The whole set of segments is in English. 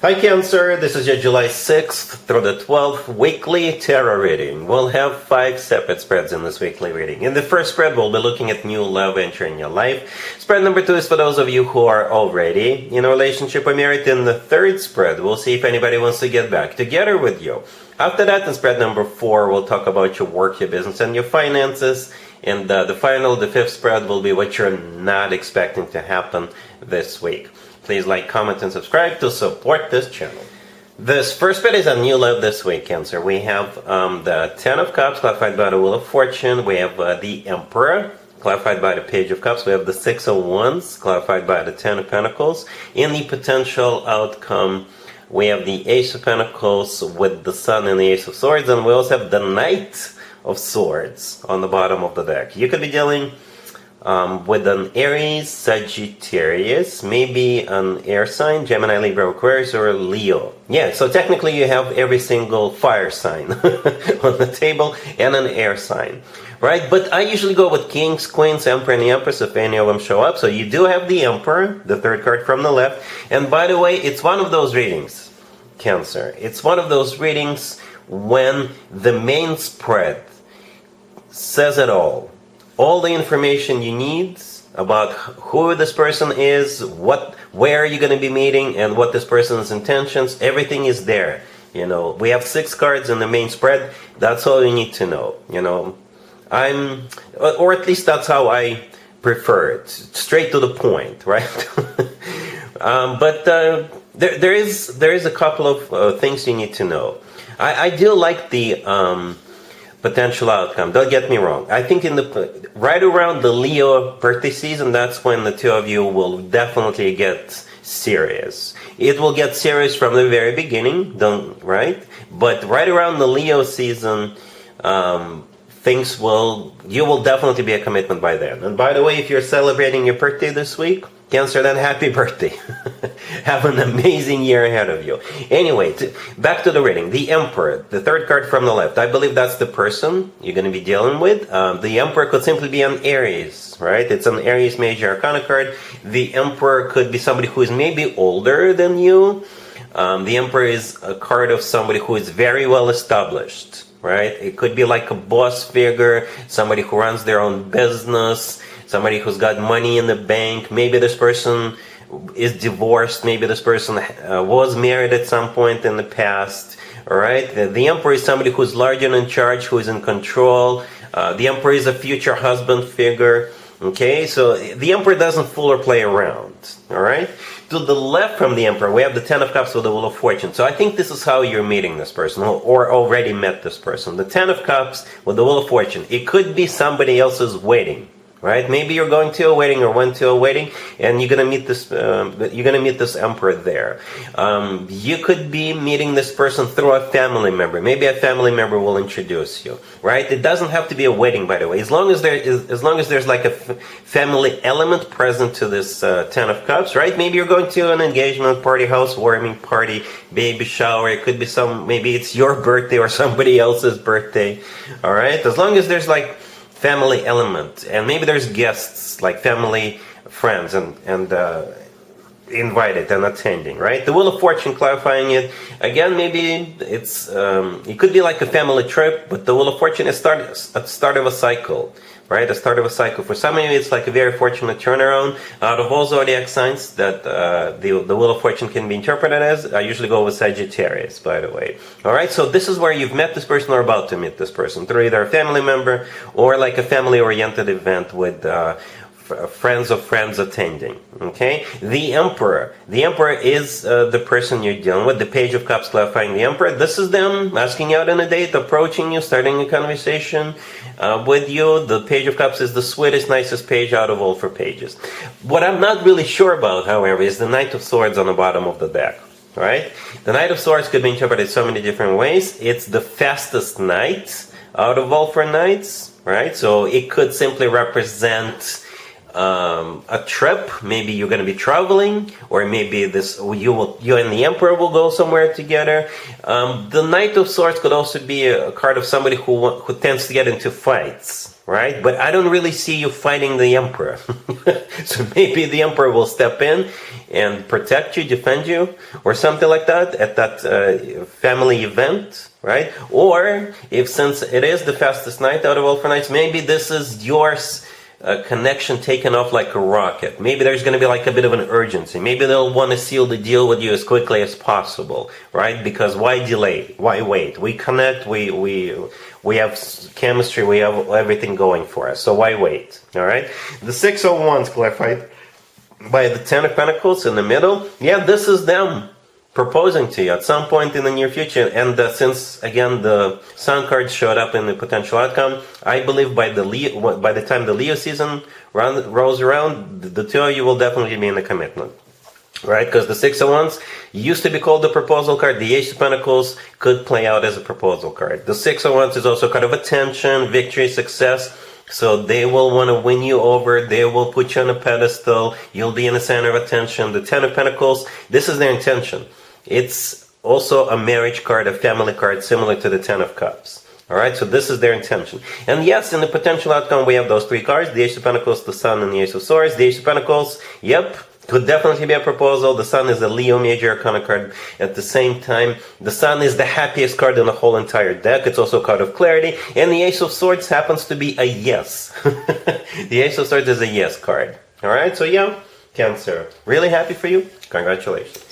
Hi Cancer, this is your July 6th through the 12th weekly tarot reading. We'll have 5 separate spreads in this weekly reading. In the first spread, we'll be looking at new love entering your life. Spread number 2 is for those of you who are already in a relationship or married. In the third spread, we'll see if anybody wants to get back together with you. After that, in spread number 4, we'll talk about your work, your business, and your finances. And the fifth spread will be what you're not expecting to happen this week. Please like, comment, and subscribe to support this channel. This first spread is a new love this week, Cancer. We have the Ten of Cups, clarified by the Wheel of Fortune. We have the Emperor, clarified by the Page of Cups. We have the Six of Wands, clarified by the Ten of Pentacles. In the potential outcome, we have the Ace of Pentacles with the Sun and the Ace of Swords. And we also have the Knight of Swords on the bottom of the deck. You could be dealing with an Aries, Sagittarius, maybe an air sign, Gemini, Libra, Aquarius, or Leo. Yeah, so technically you have every single fire sign on the table and an air sign, right? But I usually go with Kings, Queens, Emperor, and the Empress if any of them show up. So you do have the Emperor, the third card from the left. And by the way, it's one of those readings, Cancer. It's one of those readings when the main spread says it all. All the information you need about who this person is, where you're going to be meeting, and what this person's intentions, everything is there. You know, we have 6 cards in the main spread. That's all you need to know. You know, or at least that's how I prefer it, straight to the point, right? But there is a couple of things you need to know. I do like the potential outcome. Don't get me wrong. I think right around the Leo birthday season, that's when the two of you will definitely get serious. It will get serious from the very beginning, right? But right around the Leo season, you will definitely be a commitment by then. And by the way, if you're celebrating your birthday this week, Cancer, then happy birthday. Have an amazing year ahead of you. Anyway, back to the reading. The Emperor, the third card from the left. I believe that's the person you're going to be dealing with. The Emperor could simply be an Aries, right? It's an Aries Major Arcana card. The Emperor could be somebody who is maybe older than you. The Emperor is a card of somebody who is very well established, right? It could be like a boss figure, somebody who runs their own business, somebody who's got money in the bank. Maybe this person is divorced. Maybe this person was married at some point in the past. All right. The Emperor is somebody who's large and in charge, who is in control. The Emperor is a future husband figure. Okay. So the Emperor doesn't fool or play around. All right. To the left from the Emperor, we have the Ten of Cups with the Wheel of Fortune. So I think this is how you're meeting this person, or already met this person. The Ten of Cups with the Wheel of Fortune. It could be somebody else's wedding. Right? Maybe you're going to a wedding or went to a wedding, and you're gonna meet this. Emperor there. You could be meeting this person through a family member. Maybe a family member will introduce you. Right? It doesn't have to be a wedding, by the way. As long as there's like a family element present to this Ten of Cups. Right? Maybe you're going to an engagement party, housewarming party, baby shower. It could be maybe it's your birthday or somebody else's birthday. All right? As long as there's like family element, and maybe there's guests like family, friends, and invited and attending, right? The Wheel of Fortune, clarifying it again. Maybe it could be like a family trip, but the Wheel of Fortune is at the start of a cycle, right? The start of a cycle. For some of you, it's like a very fortunate turnaround. Out of all zodiac signs that the Wheel of Fortune can be interpreted as, I usually go with Sagittarius, by the way. All right, so this is where you've met this person or about to meet this person through either a family member or like a family-oriented event with friends of friends attending. Okay, the Emperor. The Emperor is the person you're dealing with. The Page of Cups, clarifying the Emperor. This is them asking you out on a date, approaching you, starting a conversation with you. The Page of Cups is the sweetest, nicest page out of all 4 pages. What I'm not really sure about, however, is the Knight of Swords on the bottom of the deck. Right? The Knight of Swords could be interpreted so many different ways. It's the fastest knight out of all 4 knights. Right? So it could simply represent a trip. Maybe you're going to be traveling, or maybe you and the Emperor will go somewhere together. The Knight of Swords could also be a card of somebody who tends to get into fights, right? But I don't really see you fighting the Emperor. So maybe the Emperor will step in and protect you, defend you, or something like that at that family event, right? Or since it is the fastest night out of all 4 nights, maybe this is yours. A connection taken off like a rocket. Maybe there's going to be like a bit of an urgency. Maybe they'll want to seal the deal with you as quickly as possible, right? Because why delay? Why wait? We connect. We have chemistry. We have everything going for us. So why wait? All right. The 6 of Wands clarified by the 10 of Pentacles in the middle. Yeah, this is them proposing to you at some point in the near future. And since again the Sun card showed up in the potential outcome, I believe by the time the Leo season rolls around, the two of you will definitely be in a commitment, right? Because the 6 of Wands used to be called the proposal card. The Ace of Pentacles could play out as a proposal card. The 6 of Wands is also kind of attention, victory, success. So they will want to win you over. They will put you on a pedestal. You'll be in the center of attention. The 10 of Pentacles, this is their intention. It's also a marriage card, a family card, similar to the 10 of Cups. All right, so this is their intention. And yes, in the potential outcome, we have those 3 cards, the Ace of Pentacles, the Sun, and the Ace of Swords. The Ace of Pentacles, yep, could definitely be a proposal. The Sun is a Leo major arcana card. At the same time, the Sun is the happiest card in the whole entire deck. It's also a card of clarity. And the Ace of Swords happens to be a yes. The Ace of Swords is a yes card. All right, so yeah, Cancer, really happy for you. Congratulations.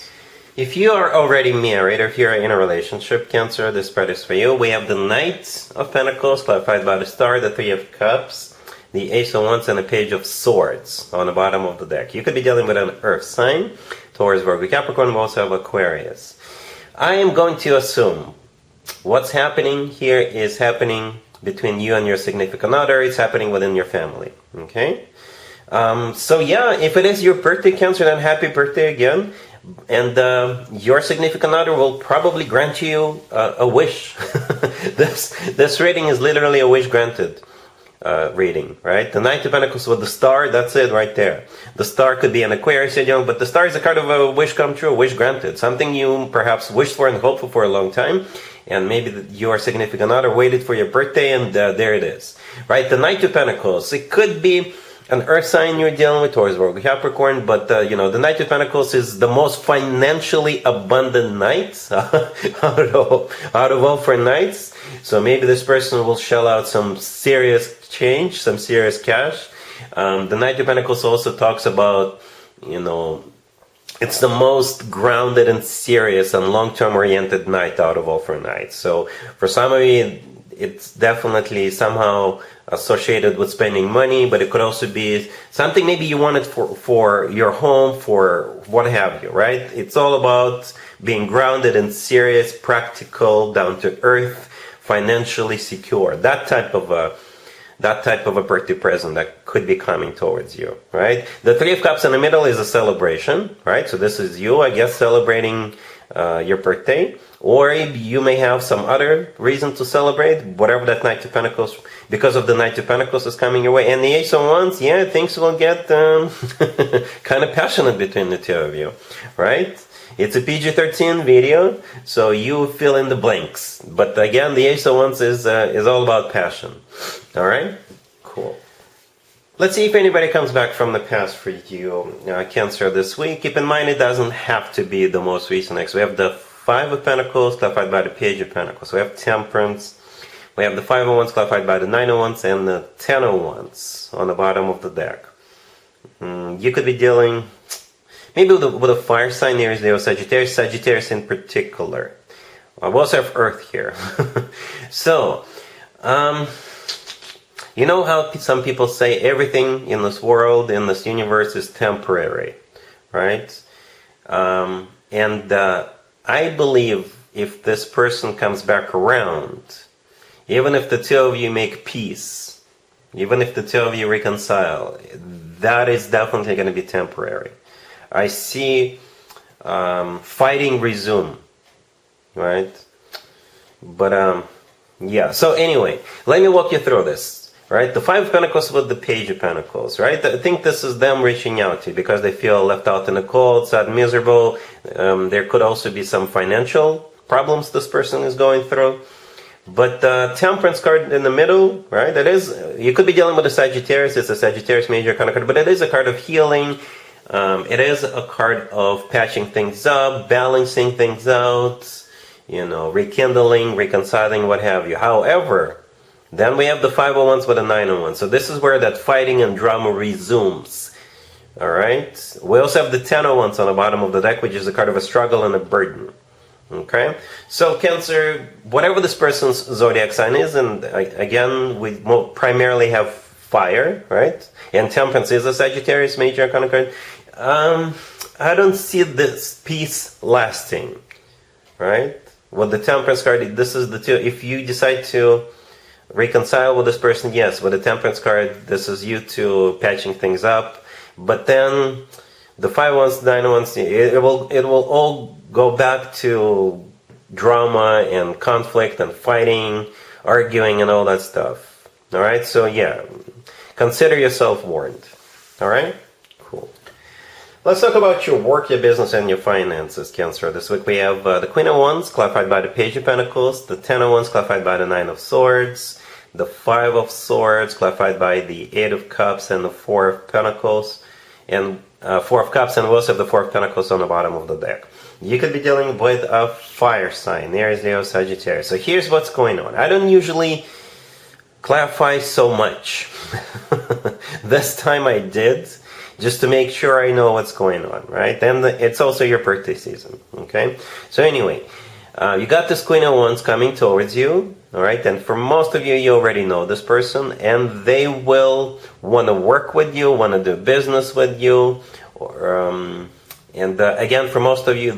If you are already married or if you're in a relationship, Cancer, this spread is for you. We have the Knight of Pentacles, clarified by the Star, the 3 of Cups, the Ace of Wands, and the Page of Swords on the bottom of the deck. You could be dealing with an Earth sign, Taurus, Virgo, Capricorn. We also have Aquarius. I am going to assume what's happening here is happening between you and your significant other. It's happening within your family, okay? So yeah, if it is your birthday, Cancer, then happy birthday again. And your significant other will probably grant you a wish. This reading is literally a wish granted reading, right? The Knight of Pentacles with the Star, that's it right there. The Star could be an Aquarius, young, but the Star is a card of a wish come true, a wish granted. Something you perhaps wished for and hoped for a long time. And maybe your significant other waited for your birthday, and there it is, right? The Knight of Pentacles, it could be an Earth sign you're dealing with, Taurus, Virgo, Capricorn, but the Knight of Pentacles is the most financially abundant knight out of all 4 knights. So maybe this person will shell out some serious change, some serious cash. The Knight of Pentacles also talks about, it's the most grounded and serious and long-term oriented knight out of all 4 knights. So for some of you, it's definitely somehow associated with spending money, but it could also be something maybe you want it for your home, for what have you, right? It's all about being grounded and serious, practical, down to earth, financially secure. That type of a birthday present that could be coming towards you, right? The 3 of Cups in the middle is a celebration, right? So this is you, I guess, celebrating your birthday. Or you may have some other reason to celebrate, whatever that Knight of Pentacles, because of the Knight of Pentacles is coming your way. And the Ace of Wands, yeah, things will get kind of passionate between the two of you, right? It's a PG-13 video, so you fill in the blanks. But again, the Ace of Wands is all about passion. All right? Cool. Let's see if anybody comes back from the past for you, Cancer, this week. Keep in mind, it doesn't have to be the most recent ex. We have the 5 of Pentacles, clarified by the Page of Pentacles. We have Temperance. We have the 5 of Wands, clarified by the 9 of Wands, and the 10 of Wands on the bottom of the deck. You could be dealing maybe with a fire sign here is the Sagittarius in particular. We also have Earth here. So, you know how some people say everything in this world, in this universe is temporary, right? I believe if this person comes back around, even if the two of you make peace, even if the two of you reconcile, that is definitely going to be temporary. I see fighting resume, right? But yeah, so anyway, let me walk you through this. right? The Five of Pentacles with the Page of Pentacles, right? I think this is them reaching out to you because they feel left out in the cold, sad, miserable. There could also be some financial problems this person is going through. But Temperance card in the middle, right? That is, you could be dealing with a Sagittarius. It's a Sagittarius major kind of card, but it is a card of healing. It is a card of patching things up, balancing things out, rekindling, reconciling, what have you. However, then we have the Five of Wands with a Nine of Wands. So this is where that fighting and drama resumes. All right. We also have the Ten of Wands on the bottom of the deck, which is a card of a struggle and a burden. Okay, so Cancer, whatever this person's zodiac sign is, and again, we primarily have fire, right? And Temperance is a Sagittarius major kind of card. I don't see this peace lasting, right? With the Temperance card, this is the two. If you decide to reconcile with this person, yes. With the Temperance card, this is you two patching things up. But then the Five of Wands, Nine of Wands, it will all go back to drama and conflict and fighting, arguing and all that stuff. All right, so yeah, consider yourself warned. All right, cool. Let's talk about your work, your business, and your finances, Cancer. This week we have the Queen of Wands, clarified by the Page of Pentacles, the Ten of Wands, clarified by the Nine of Swords, the Five of Swords, clarified by the Eight of Cups, and the Four of Pentacles, and Four of Cups, and we also have the Four of Pentacles on the bottom of the deck. You could be dealing with a fire sign, Aries, Leo, Sagittarius. So here's what's going on. I don't usually clarify so much. This time I did, just to make sure I know what's going on, right? And it's also your birthday season, okay? So anyway, you got this Queen of Wands coming towards you, all right? And for most of you, you already know this person, and they will want to work with you, want to do business with you, or again, for most of you,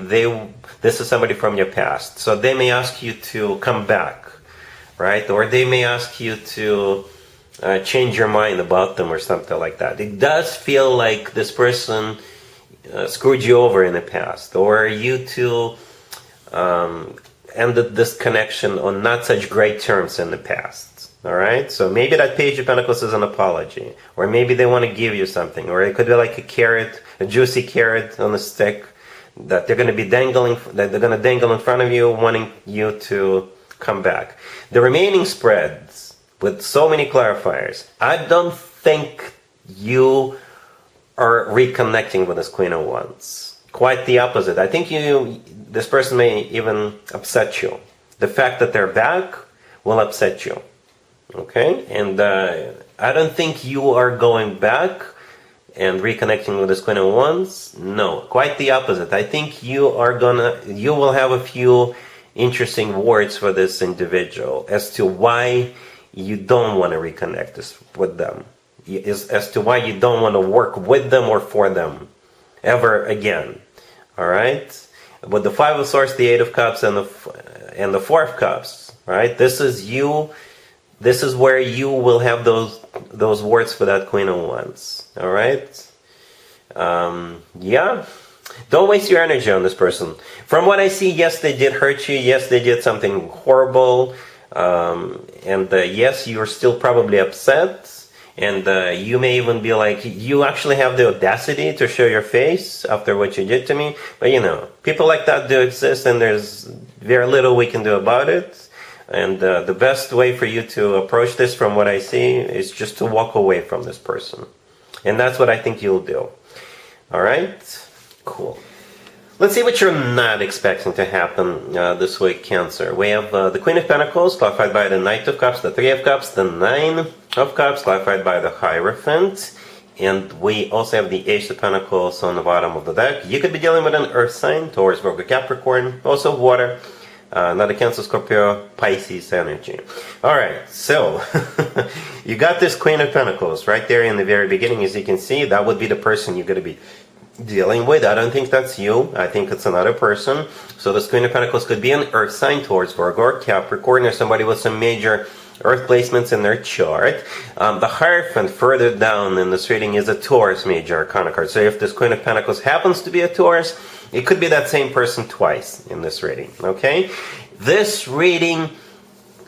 this is somebody from your past. So they may ask you to come back, right? Or they may ask you to change your mind about them or something like that. It does feel like this person screwed you over in the past, or you two ended this connection on not such great terms in the past. All right, so maybe that Page of Pentacles is an apology, or maybe they want to give you something, or it could be like a carrot, a juicy carrot on a stick that they're going to be dangling, that they're going to dangle in front of you, wanting you to come back. The remaining spreads with so many clarifiers, I don't think you are reconnecting with this Queen of Wands. Quite the opposite. I think this person may even upset you. The fact that they're back will upset you. Okay, and I don't think you are going back and reconnecting with this Queen of Wands. No, quite the opposite. I think you will have a few interesting words for this individual as to why you don't want to reconnect with them, as to why you don't want to work with them or for them ever again. All right, with the Five of Swords, the Eight of Cups, and the Four of Cups. Right, this is you. This is where you will have those words for that Queen of Wands. All right? Yeah. Don't waste your energy on this person. From what I see, yes, they did hurt you. Yes, they did something horrible. Yes, you're still probably upset. And you may even be like, you actually have the audacity to show your face after what you did to me. But people like that do exist, and there's very little we can do about it. And the best way for you to approach this, from what I see, is just to walk away from this person. And that's what I think you'll do. All right? Cool. Let's see what you're not expecting to happen this week, Cancer. We have the Queen of Pentacles, clarified by the Knight of Cups, the Three of Cups, the Nine of Cups, clarified by the Hierophant. And we also have the Ace of Pentacles on the bottom of the deck. You could be dealing with an Earth sign, Taurus, Virgo, Capricorn, also water. Another Cancer, Scorpio, Pisces energy. All right, so you got this Queen of Pentacles right there in the very beginning. As you can see, that would be the person you're going to be dealing with. I don't think that's you. I think it's another person. So this Queen of Pentacles could be an Earth sign, Taurus, Virgo, or Capricorn, or somebody with some major Earth placements in their chart. The Hierophant further down in this reading is a Taurus major arcana card. So if this Queen of Pentacles happens to be a Taurus, it could be that same person twice in this reading, okay? This reading,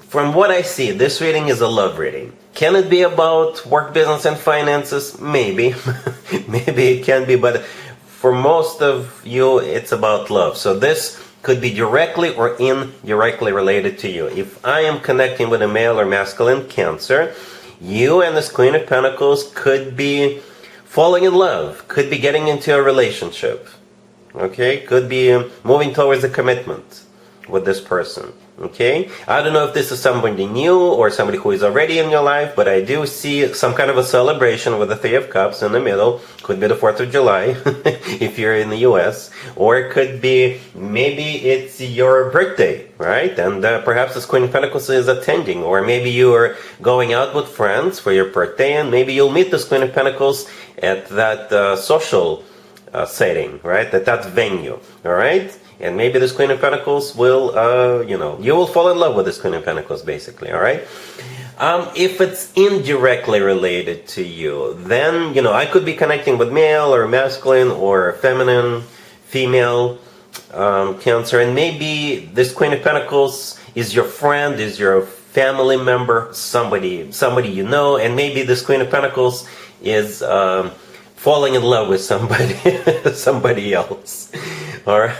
from what I see, this reading is a love reading. Can it be about work, business, and finances? Maybe. Maybe it can be, but for most of you, it's about love. So this could be directly or indirectly related to you. If I am connecting with a male or masculine Cancer, you and this Queen of Pentacles could be falling in love, could be getting into a relationship, okay? Could be moving towards a commitment with this person, okay? I don't know if this is somebody new or somebody who is already in your life, but I do see some kind of a celebration with the Three of Cups in the middle. Could be the 4th of July if you're in the US, or it could be maybe it's your birthday, right? And perhaps this Queen of Pentacles is attending, or maybe you are going out with friends for your birthday, and maybe you'll meet this Queen of Pentacles at that social setting, right? At that venue, all right? And maybe this Queen of Pentacles will, you will fall in love with this Queen of Pentacles, basically, all right? If it's indirectly related to you, then, I could be connecting with male or masculine or feminine, female Cancer, and maybe this Queen of Pentacles is your friend, is your family member, somebody you know, and maybe this Queen of Pentacles is falling in love with somebody else. All right,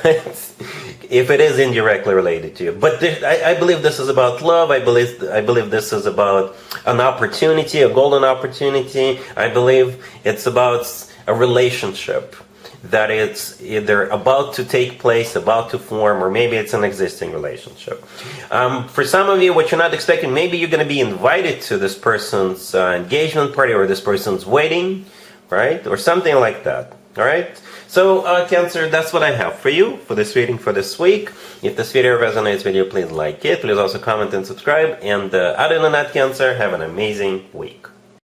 if it is indirectly related to you, but I believe this is about love. I believe this is about an opportunity, a golden opportunity. I believe it's about a relationship that it's either about to take place, about to form, or maybe it's an existing relationship. For some of you, what you're not expecting, maybe you're going to be invited to this person's engagement party or this person's wedding, right, or something like that. All right. So, Cancer, that's what I have for you for this reading for this week. If this video resonates with you, please like it. Please also comment and subscribe. And other than that, Cancer, have an amazing week.